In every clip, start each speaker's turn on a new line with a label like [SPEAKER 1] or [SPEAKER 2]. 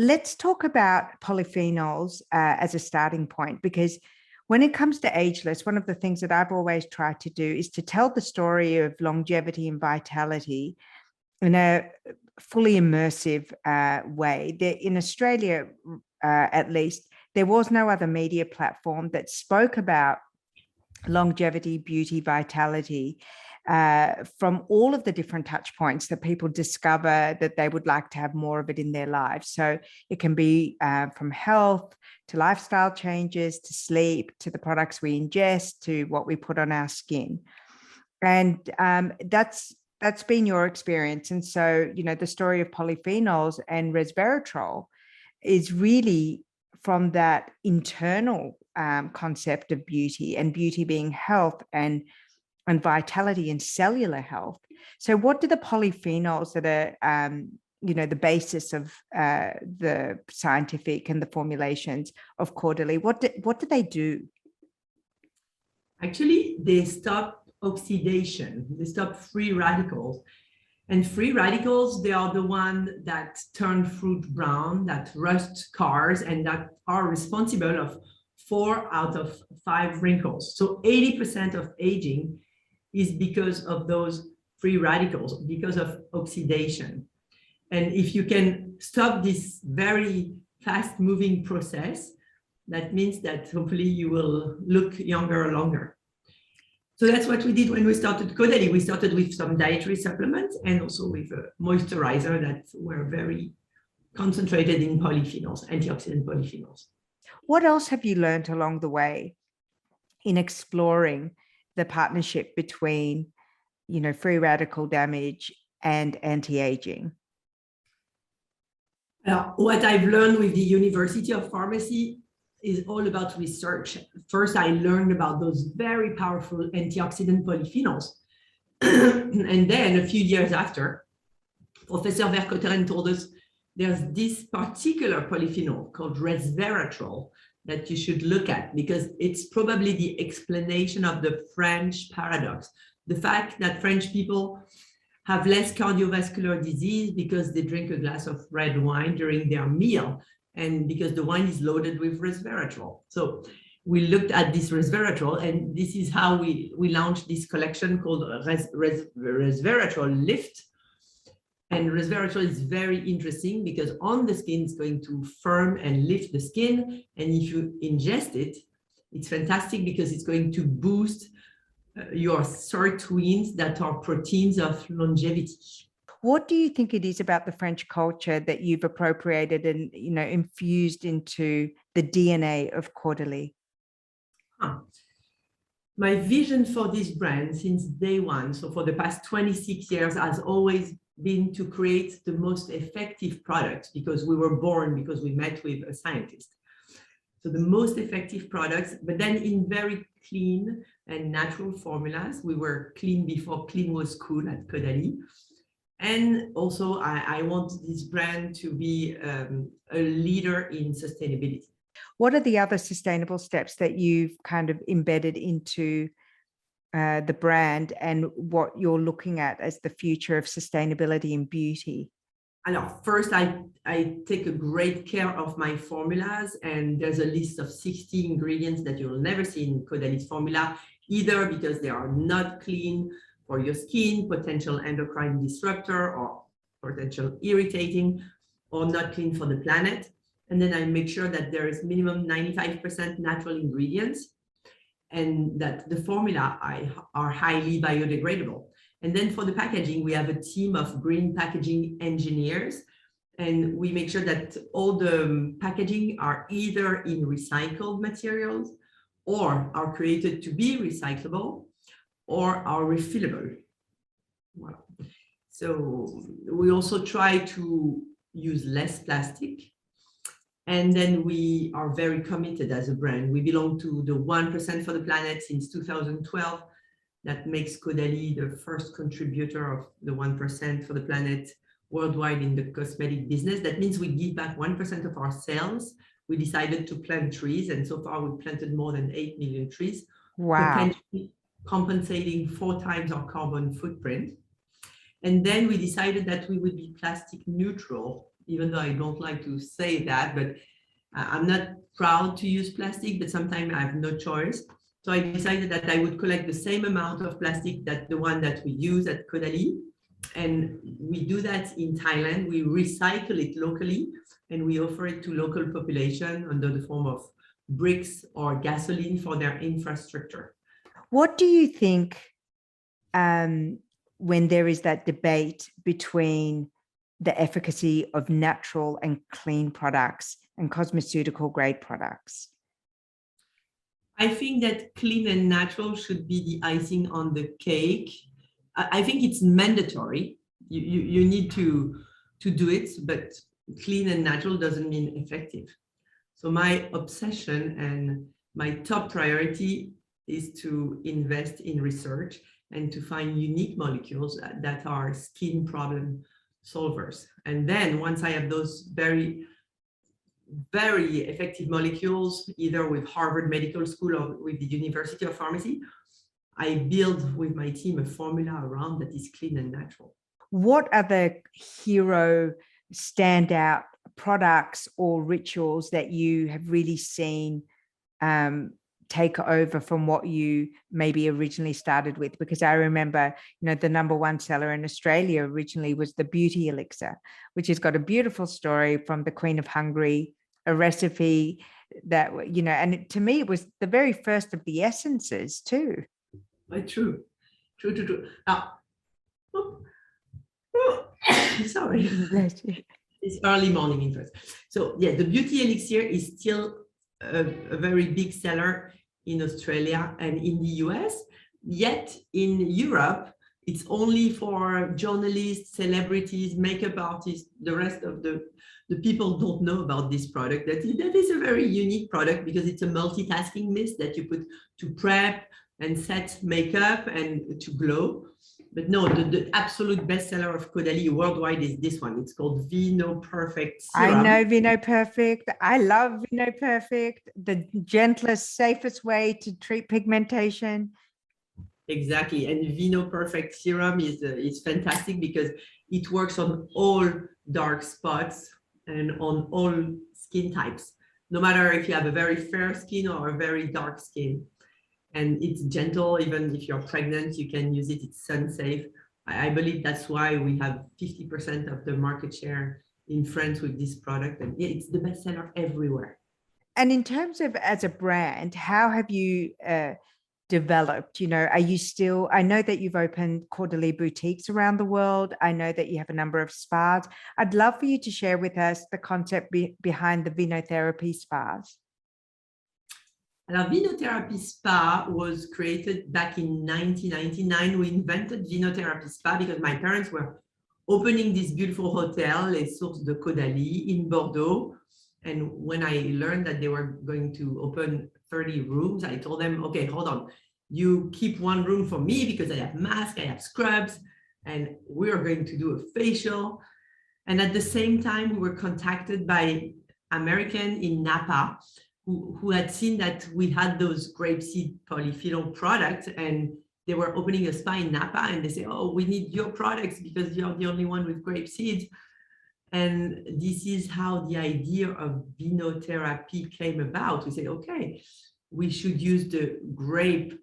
[SPEAKER 1] let's talk about polyphenols as a starting point, because when it comes to Ageless, one of the things that I've always tried to do is to tell the story of longevity and vitality in a fully immersive way. In Australia, at least, there was no other media platform that spoke about longevity, beauty, vitality from all of the different touch points that people discover that they would like to have more of it in their lives. So it can be from health to lifestyle changes, to sleep, to the products we ingest, to what we put on our skin. And that's been your experience. And so, the story of Polyphenols and Resveratrol is really from that internal concept of beauty, and beauty being health and vitality and cellular health. So what do the polyphenols that are, the basis of the scientific and the formulations of Caudalie, what do they do?
[SPEAKER 2] Actually, they stop oxidation, they stop free radicals. And free radicals, they are the ones that turn fruit brown, that rust cars, and that are responsible of 4 out of 5 wrinkles. So 80% of aging is because of those free radicals, because of oxidation. And if you can stop this very fast-moving process, that means that hopefully you will look younger longer. So that's what we did when we started Caudalie. We started with some dietary supplements and also with a moisturizer that were very concentrated in polyphenols, antioxidant polyphenols.
[SPEAKER 1] What else have you learned along the way in exploring the partnership between, free radical damage and anti-aging?
[SPEAKER 2] What I've learned with the University of Pharmacy is all about research. First, I learned about those very powerful antioxidant polyphenols. And then a few years after, Professor Vercauteren told us there's this particular polyphenol called resveratrol that you should look at, because it's probably the explanation of the French paradox. The fact that French people have less cardiovascular disease because they drink a glass of red wine during their meal, and because the wine is loaded with resveratrol. So we looked at this resveratrol, and this is how we launched this collection called Resveratrol Lift. And resveratrol is very interesting because on the skin, it's going to firm and lift the skin. And if you ingest it, it's fantastic because it's going to boost your sirtuins, that are proteins of longevity.
[SPEAKER 1] What do you think it is about the French culture that you've appropriated and, infused into the DNA of Caudalie?
[SPEAKER 2] My vision for this brand since day one, so for the past 26 years, has always been to create the most effective products, because we were born because we met with a scientist. So the most effective products, but then in very clean and natural formulas. We were clean before clean was cool at Caudalie. And also I want this brand to be a leader in sustainability.
[SPEAKER 1] What are the other sustainable steps that you've kind of embedded into the brand, and what you're looking at as the future of sustainability and beauty?
[SPEAKER 2] Alors, first, I take a great care of my formulas, and there's a list of 60 ingredients that you'll never see in Caudalie's formula, either because they are not clean for your skin, potential endocrine disruptor, or potential irritating, or not clean for the planet. And then I make sure that there is minimum 95% natural ingredients, and that the formula are highly biodegradable. And then for the packaging, we have a team of green packaging engineers, and we make sure that all the packaging are either in recycled materials, or are created to be recyclable, or are refillable. Wow. So we also try to use less plastic. And then we are very committed as a brand. We belong to the 1% for the planet since 2012. That makes Caudalie the first contributor of the 1% for the planet worldwide in the cosmetic business. That means we give back 1% of our sales. We decided to plant trees, and so far we've planted more than 8 million trees.
[SPEAKER 1] Wow.
[SPEAKER 2] Compensating 4 times our carbon footprint. And then we decided that we would be plastic neutral even though I don't like to say that, but I'm not proud to use plastic, but sometimes I have no choice. So I decided that I would collect the same amount of plastic that the one that we use at Caudalie. And we do that in Thailand. We recycle it locally and we offer it to local population under the form of bricks or gasoline for their infrastructure.
[SPEAKER 1] What do you think when there is that debate between the efficacy of natural and clean products and cosmeceutical grade products?
[SPEAKER 2] I think that clean and natural should be the icing on the cake. I think it's mandatory. You need to do it, but clean and natural doesn't mean effective. So my obsession and my top priority is to invest in research and to find unique molecules that are skin problem solvers. And then once I have those very effective molecules, either with Harvard Medical School or with the University of Pharmacy, I build with my team a formula around that is clean and natural.
[SPEAKER 1] What are the hero standout products or rituals that you have really seen take over from what you maybe originally started with? Because I remember, the number one seller in Australia originally was the beauty elixir, which has got a beautiful story from the Queen of Hungary, a recipe that, and to me, it was the very first of the essences too.
[SPEAKER 2] True. Now, sorry. It's early morning interest. So yeah, the beauty elixir is still a very big seller in Australia and in the US. Yet in Europe, it's only for journalists, celebrities, makeup artists. The rest of the people don't know about this product. That is a very unique product because it's a multitasking mist that you put to prep and set makeup and to glow. But no, the absolute bestseller of Caudalie worldwide is this one. It's called Vinothérapie serum.
[SPEAKER 1] I know Vinothérapie. I love Vinothérapie, the gentlest, safest way to treat pigmentation.
[SPEAKER 2] Exactly. And Vinothérapie serum is fantastic because it works on all dark spots and on all skin types, no matter if you have a very fair skin or a very dark skin. And it's gentle. Even if you're pregnant, you can use it. It's sun safe. I believe that's why we have 50% of the market share in France with this product. And yeah, it's the bestseller everywhere.
[SPEAKER 1] And in terms of as a brand, how have you developed? Are you still, I know that you've opened Caudalie boutiques around the world. I know that you have a number of spas. I'd love for you to share with us the concept behind the Vinothérapie spas.
[SPEAKER 2] Now, Vinothérapie Spa was created back in 1999. We invented Vinothérapie Spa because my parents were opening this beautiful hotel, Les Sources de Caudalie, in Bordeaux. And when I learned that they were going to open 30 rooms, I told them, okay, hold on. You keep one room for me because I have masks, I have scrubs, and we are going to do a facial. And at the same time, we were contacted by American in Napa, who had seen that we had those grapeseed polyphenol products and they were opening a spa in Napa and they say, oh, we need your products because you're the only one with grape seeds. And this is how the idea of Vinothérapie came about. We said, okay, we should use the grape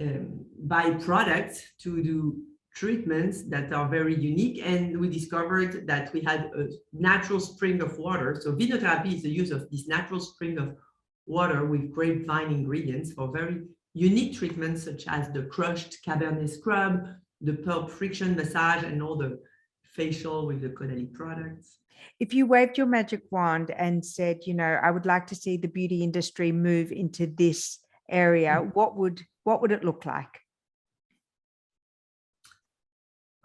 [SPEAKER 2] byproducts to do treatments that are very unique. And we discovered that we had a natural spring of water. So Vinothérapie is the use of this natural spring of water with grapevine ingredients for very unique treatments such as the crushed Cabernet scrub, the pulp friction massage, and all the facial with the Caudalie products.
[SPEAKER 1] If you waved your magic wand and said, I would like to see the beauty industry move into this area, what would it look like?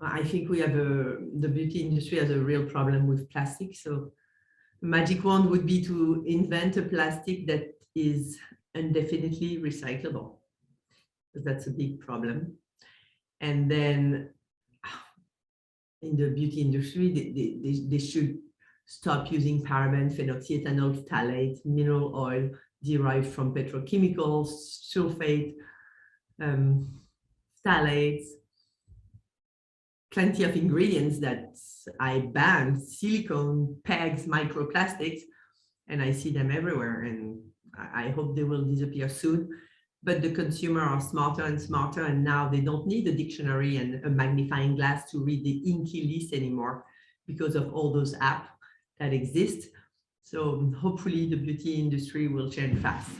[SPEAKER 2] I think we have the beauty industry has a real problem with plastic. So the magic wand would be to invent a plastic that is indefinitely recyclable, because that's a big problem. And then in the beauty industry, they should stop using paraben, phenoxyethanol, phthalate, mineral oil derived from petrochemicals, sulfate, phthalates, plenty of ingredients that I banned, silicone, pegs, microplastics, and I see them everywhere. And I hope they will disappear soon. But the consumer are smarter and smarter, and now they don't need a dictionary and a magnifying glass to read the inky list anymore because of all those apps that exist. So hopefully the beauty industry will change fast.